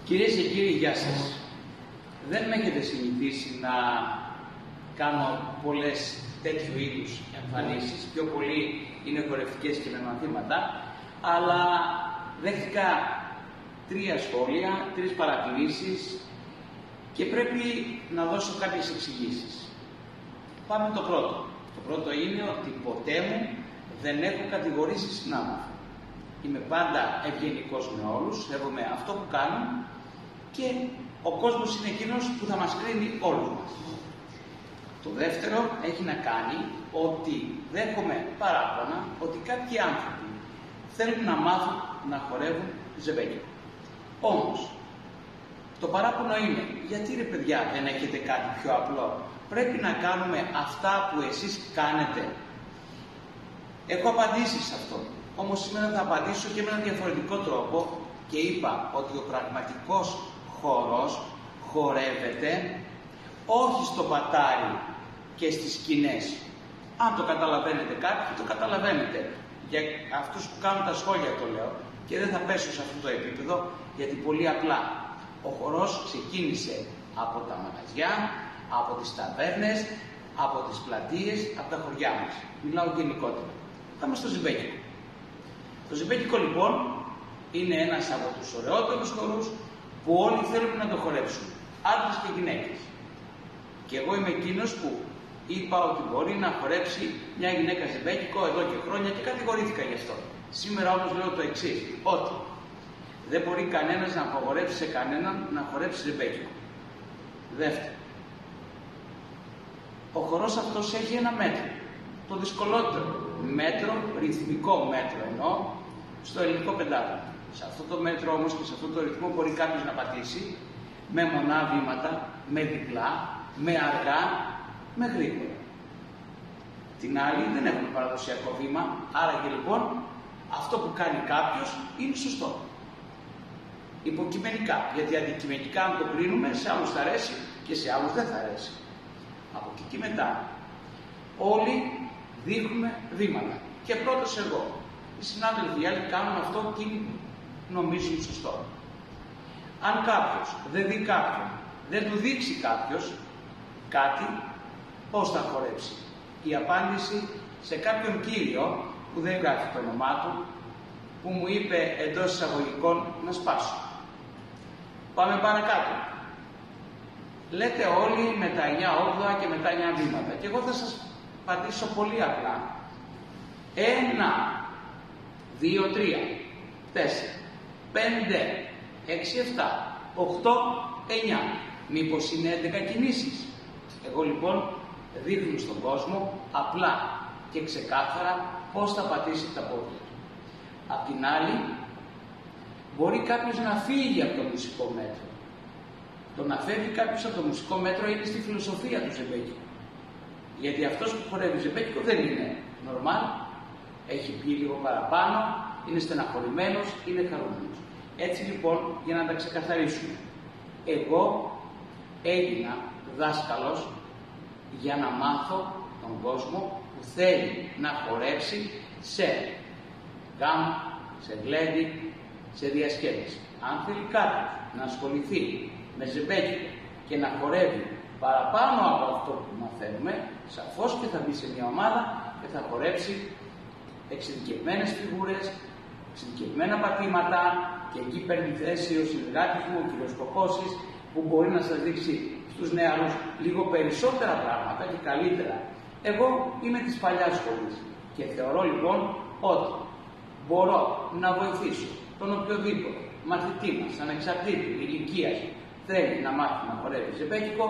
Κυρίες και κύριοι, γεια σας. Δεν με έχετε συνηθίσει να κάνω πολλές τέτοιου είδους εμφανίσεις. Πιο πολύ είναι χορευτικές και με μαθήματα, αλλά δέχτηκα 3 σχόλια, 3 παρατηρήσεις και πρέπει να δώσω κάποιες εξηγήσεις. Πάμε το πρώτο. Το πρώτο είναι ότι ποτέ μου δεν έχω κατηγορήσει συνάδελφο. Είμαι πάντα ευγενικός με όλους, σέβομαι αυτό που κάνουν και ο κόσμος είναι εκείνος που θα μας κρίνει όλους μας. Το δεύτερο έχει να κάνει ότι δέχομαι παράπονα ότι κάποιοι άνθρωποι θέλουν να μάθουν να χορεύουν ζεμπέκικο. Όμως, το παράπονο είναι, γιατί ρε παιδιά δεν έχετε κάτι πιο απλό? Πρέπει να κάνουμε αυτά που εσείς κάνετε? Έχω απαντήσει σε αυτό. Όμως σήμερα θα απαντήσω και με έναν διαφορετικό τρόπο και είπα ότι ο πραγματικός χορός χορεύεται όχι στο πατάρι και στις σκηνές. Αν το καταλαβαίνετε κάποιοι, το καταλαβαίνετε. Για αυτούς που κάνουν τα σχόλια το λέω και δεν θα πέσω σε αυτό το επίπεδο, γιατί πολύ απλά ο χορός ξεκίνησε από τα μαγαζιά, από τις ταβέρνες, από τις πλατείες, από τα χωριά μας. Μιλάω γενικότερα. Πάμε στο ζεμπέκικο. Το ζεμπέκικο λοιπόν είναι ένας από τους ωραιότερους χορούς που όλοι θέλουν να το χορέψουν, άντρες και γυναίκες. Και εγώ είμαι εκείνος που είπα ότι μπορεί να χορέψει μια γυναίκα ζεμπέκικο εδώ και χρόνια και κατηγορήθηκα γι' αυτό. Σήμερα όμως λέω το εξής, ότι δεν μπορεί κανένας να απαγορέψει σε κανέναν να χορέψει ζεμπέκικο. Δεύτερο, ο χορός αυτός έχει ένα μέτρο. Το δυσκολότερο μέτρο, ρυθμικό μέτρο εννοώ, στο ελληνικό πεντάδο. Σε αυτό το μέτρο όμως και σε αυτό το ρυθμό μπορεί κάποιος να πατήσει με μονά βήματα, με διπλά, με αργά, με γρήγορα. Την άλλη δεν έχουμε παραδοσιακό βήμα, άρα και λοιπόν αυτό που κάνει κάποιος είναι σωστό. Υποκειμενικά, γιατί αντικειμενικά αν το κρίνουμε, σε άλλους θα αρέσει και σε άλλους δεν θα αρέσει. Από εκεί και μετά, όλοι δείχνουμε βήματα. Και πρώτος εγώ. Οι συνάδελφοι οι άλλοι κάνουν αυτό που νομίζουν σωστό. Αν κάποιος δεν δει κάποιον, δεν του δείξει κάποιος κάτι, πώς θα χορέψει? Η απάντηση σε κάποιον κύριο που δεν γράφει το όνομά του, που μου είπε εντός εισαγωγικών να σπάσω. Πάμε παρακάτω. Λέτε όλοι με τα 9 8 και με τα 9 βήματα. Και εγώ θα σας απαντήσω πολύ απλά. 1, 2, 3, 4, 5, 6, 7, 8, 9. Μήπως είναι 11 κινήσεις? Εγώ λοιπόν δείχνω στον κόσμο απλά και ξεκάθαρα πώς θα πατήσει τα πόδια του. Απ' την άλλη, μπορεί κάποιος να φύγει από το μουσικό μέτρο. Το να φεύγει κάποιος από το μουσικό μέτρο είναι στη φιλοσοφία του ζεμπέκικου. Γιατί αυτός που χορεύει ζεμπέκικο δεν είναι normal, έχει πει λίγο παραπάνω, είναι στεναχωρημένος, είναι χαρούμενος. Έτσι λοιπόν, για να τα ξεκαθαρίσουμε, εγώ έγινα δάσκαλος για να μάθω τον κόσμο που θέλει να χορέψει σε γάμο, σε γλέντι, σε διασκέδαση. Αν θέλει κάποιος να ασχοληθεί με ζεμπέκικο και να χορεύει παραπάνω από αυτό που μαθαίνουμε, σαφώς και θα μπει σε μια ομάδα και θα χορέψει εξειδικευμένες φιγούρες, εξειδικευμένα πατήματα, και εκεί παίρνει θέση ο συνεργάτης μου, ο κ. Κοκώσης, που μπορεί να σας δείξει στους νεαρούς λίγο περισσότερα πράγματα και καλύτερα. Εγώ είμαι της παλιάς σχολής και θεωρώ λοιπόν ότι μπορώ να βοηθήσω τον οποιοδήποτε μαθητή μας, ανεξαρτήτου ηλικίας, θέλει να μάθει να χορεύει ζεμπέκικο,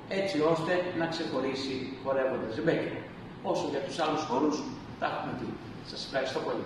έτσι ώστε να ξεχωρίσει χορεύοντας ζεμπέκικο. Όσο για τους άλλους χορούς, τα έχουμε πει. Σας ευχαριστώ πολύ.